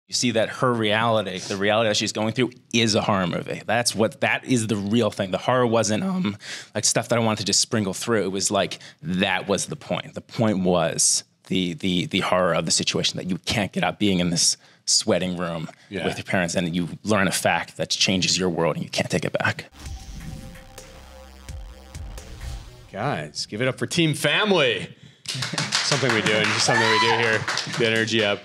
You see that her reality, the reality that she's going through, is a horror movie. That is the real thing. The horror wasn't like stuff that I wanted to just sprinkle through. It was like, that was the point. The point was the horror of the situation, that you can't get out being in this sweating room with your parents, and you learn a fact that changes your world and you can't take it back. Guys, give it up for Team Family. Something we do, and just something we do here. The energy up.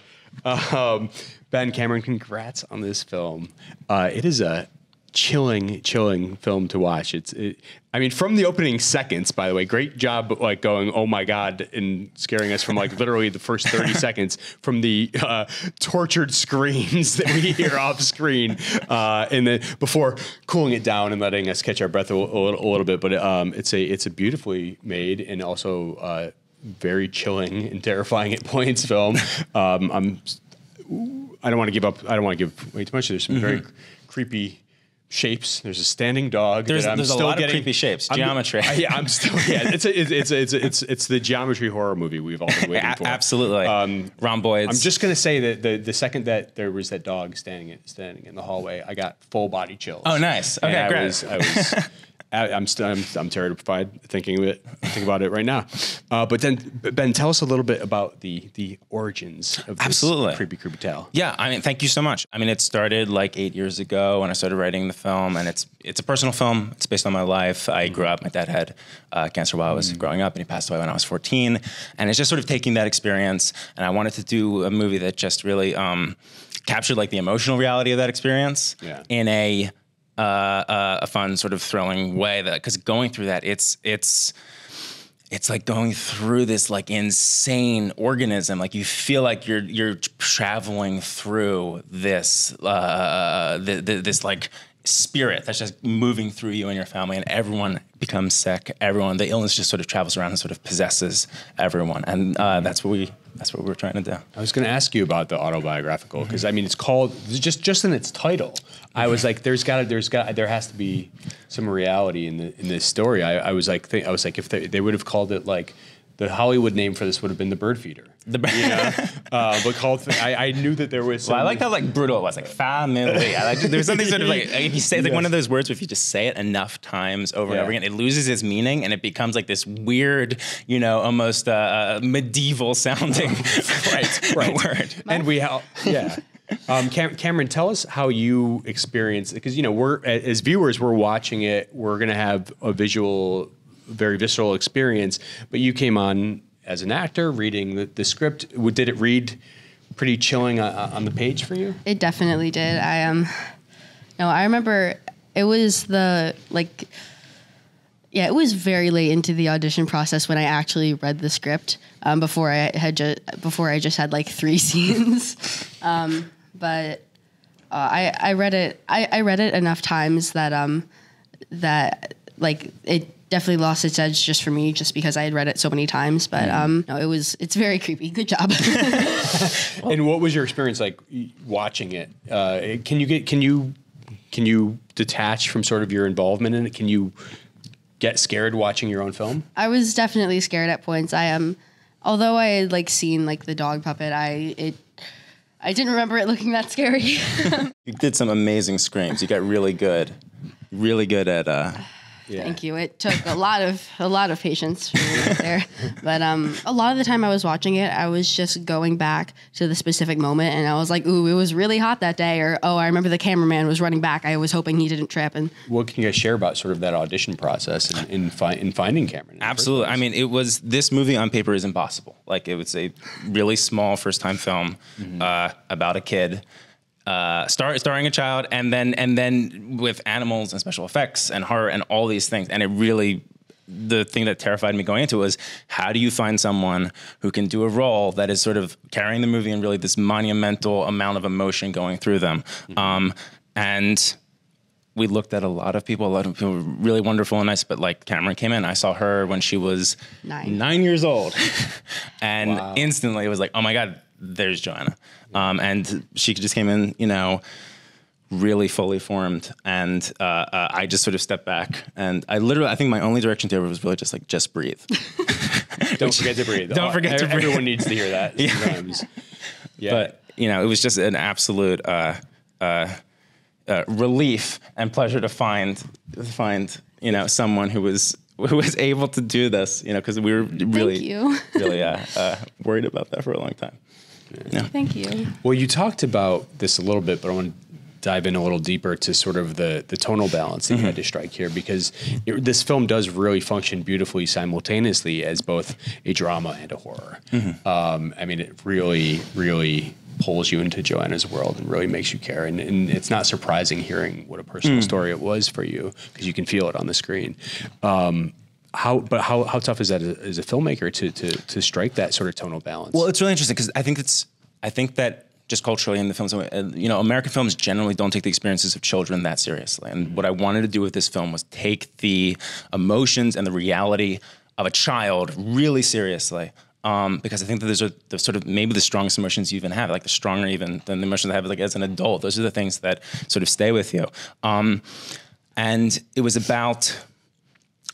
Ben, Cameron, congrats on this film. It is a chilling film to watch. I mean, from the opening seconds, by the way, great job like going, oh my God, and scaring us from like literally the first 30 seconds from the tortured screams that we hear off screen, and then before cooling it down and letting us catch our breath a little bit. But it's a beautifully made and also very chilling and terrifying at points film. I don't want to give up. I don't want to give way too much. There's some very creepy shapes. There's a standing dog. There's a lot of creepy shapes. Geometry. It's the geometry horror movie we've all been waiting for. Absolutely. Rhomboids. I'm just gonna say that the second that there was that dog standing in the hallway, I got full body chills. Oh, nice. Okay, great. I'm terrified thinking about it right now. But then, Ben, tell us a little bit about the origins of this creepy tale. Yeah, I mean, thank you so much. I mean, it started like 8 years ago when I started writing the film, and it's a personal film. It's based on my life. I grew up. My dad had cancer while I was growing up, and he passed away when I was 14. And it's just sort of taking that experience, and I wanted to do a movie that just really captured like the emotional reality of that experience in a fun sort of thrilling way, that because going through that, it's like going through this like insane organism. Like you feel like you're traveling through this this like spirit that's just moving through you and your family, and everyone becomes sick. The illness just sort of travels around and sort of possesses everyone, and that's what we're trying to do. I was going to ask you about the autobiographical, because I mean, it's called just in its title. I was like, there has to be some reality in this story. I was like, if they would have called it like, the Hollywood name for this would have been The Bird Feeder. But I knew that there was some... Well, I like how like brutal it was, like family. There's something sort of like, if you say like one of those words, if you just say it enough times over and over again, it loses its meaning and it becomes like this weird, almost medieval sounding word. And Cameron, tell us how you experience it, because we're as viewers, we're watching it, we're gonna have a very visceral experience, but you came on as an actor reading the script. Did it read pretty chilling on the page for you? It definitely did. I remember it was it was very late into the audition process when I actually read the script, before I just had like 3 scenes. But I read it. I read it enough times that like it definitely lost its edge just for me, just because I had read it so many times. But it's very creepy. Good job. And what was your experience like watching it? Can you detach from sort of your involvement in it? Can you get scared watching your own film? I was definitely scared at points. Although I had like seen like the dog puppet, I didn't remember it looking that scary. You did some amazing screams. You got really good at. Thank you. It took a lot of patience for me to get there. But a lot of the time I was watching it, I was just going back to the specific moment, and I was like, ooh, it was really hot that day, or oh, I remember the cameraman was running back. I was hoping he didn't trip. And what can you guys share about sort of that audition process in finding Cameron? Absolutely. I mean, this movie on paper is impossible. Like, it was a really small first-time film about a kid. Starring a child, and then with animals and special effects and horror and all these things. And the thing that terrified me going into was, how do you find someone who can do a role that is sort of carrying the movie and really this monumental amount of emotion going through them? And we looked at a lot of people were really wonderful and nice, but like Cameron came in, I saw her when she was 9 years old. And instantly it was like, oh my God, there's Joanna. And she just came in, really fully formed. And I just sort of stepped back, and I think my only direction to her was really just breathe. Don't forget to breathe. Don't forget to breathe. Everyone needs to hear that sometimes. But it was just an absolute relief and pleasure to find someone who was able to do this, because we were really worried about that for a long time. Yeah. Thank you. Well, you talked about this a little bit, but I want to dive in a little deeper to sort of the tonal balance that you had to strike here, because this film does really function beautifully simultaneously as both a drama and a horror. I mean, it really, really pulls you into Joanna's world and really makes you care. And it's not surprising hearing what a personal story it was for you, because you can feel it on the screen. How tough is that as a filmmaker to strike that sort of tonal balance? Well, it's really interesting because I think that just culturally in the films, American films generally don't take the experiences of children that seriously. And what I wanted to do with this film was take the emotions and the reality of a child really seriously. Because I think that those are the sort of maybe the strongest emotions you even have, like the stronger even than the emotions I have like as an adult. Those are the things that sort of stay with you. And it was about,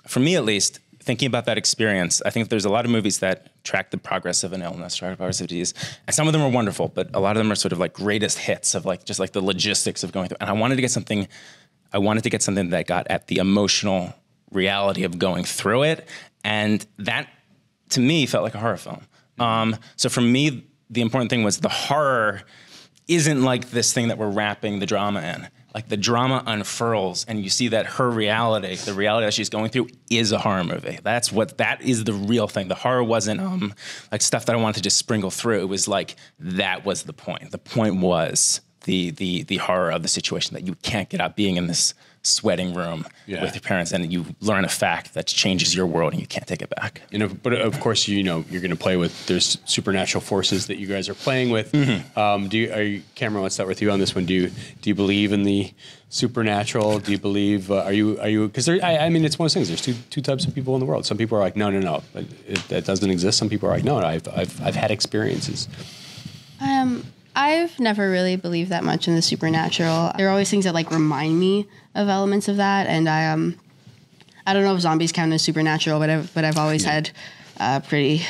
for me at least, thinking about that experience. I think there's a lot of movies that track the progress of an illness, track the progress of disease, and some of them are wonderful, but a lot of them are sort of like greatest hits of like just like the logistics of going through. And I wanted to get something that got at the emotional reality of going through it, and that to me felt like a horror film. So for me, the important thing was the horror isn't like this thing that we're wrapping the drama in. Like the drama unfurls and you see that her reality, the reality that she's going through is a horror movie. That is the real thing. The horror wasn't like stuff that I wanted to just sprinkle through. It was like, that was the point. The point was the horror of the situation, that you can't get out being in this sweating room with your parents, and you learn a fact that changes your world and you can't take it back. But of course, you're going to play with, there's supernatural forces that you guys are playing with. Cameron, let's start with you on this one. Do you believe in the supernatural? Do you believe, are you, because I mean, it's one of those things, there's two types of people in the world. Some people are like, no, that doesn't exist. Some people are like, no, I've had experiences. I've never really believed that much in the supernatural. There are always things that like remind me of elements of that, and I don't know if zombies count as supernatural, but I've always had pretty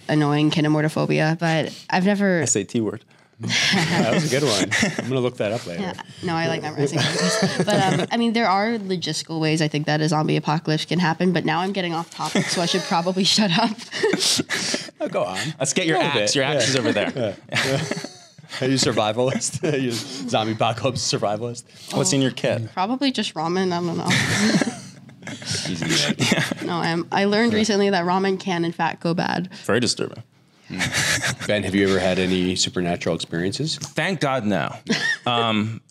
annoying kinemorphophobia. But I've never SAT word. That was a good one. I'm gonna look that up later. Yeah. No, I like memorizing numbers. But I mean, there are logistical ways I think that a zombie apocalypse can happen. But now I'm getting off topic, so I should probably shut up. Oh, go on. Let's get your axe. Your axe is over there. Are you survivalist? Are you zombie apocalypse survivalist? What's in your kit? Probably just ramen. I don't know. Easy. No, I learned recently that ramen can, in fact, go bad. Very disturbing. Ben, have you ever had any supernatural experiences? Thank God, no. I'm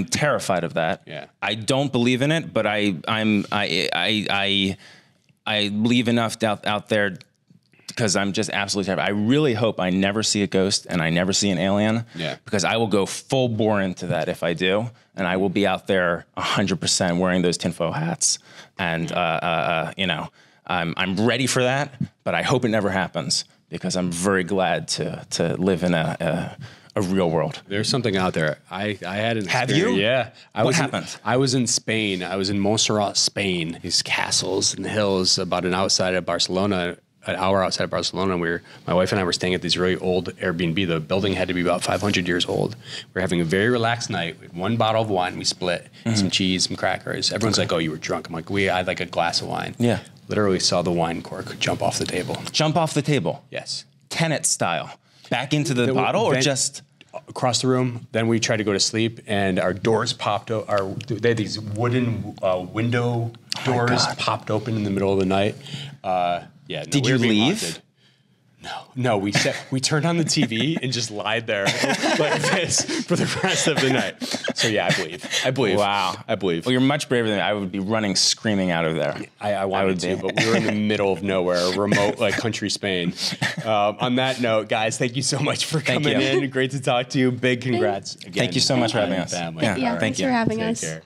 terrified of that. Yeah. I don't believe in it, but I leave enough out there because I'm just absolutely terrified. I really hope I never see a ghost and I never see an alien. Yeah. Because I will go full bore into that if I do, and I will be out there 100% wearing those tinfoil hats, and I'm ready for that. But I hope it never happens, because I'm very glad to live in a real world. There's something out there. I had an experience. Have you? Yeah. What happened? I was in Spain. I was in Montserrat, Spain. These castles and hills about an hour outside of Barcelona. My wife and I were staying at this really old Airbnb. The building had to be about 500 years old. We were having a very relaxed night. We had one bottle of wine. We split some cheese, some crackers. Everyone's like, "Oh, you were drunk." I'm like, "I had like a glass of wine." Yeah. Literally saw the wine cork jump off the table. Jump off the table? Yes. Tenet style. Back into the bottle, or just across the room? Then we tried to go to sleep, and our doors popped. They had these wooden window doors popped open in the middle of the night. Did you leave? No. We turned on the TV and just lied there like this for the rest of the night. So yeah, I believe. Wow. I believe. Well, you're much braver than me. I would be running, screaming out of there. I wanted to, but we were in the middle of nowhere, remote, like country Spain. On that note, guys, thank you so much for coming in. Great to talk to you. Big congrats again. Thank you so much for having us. Family. Yeah, thanks for having us. Take care.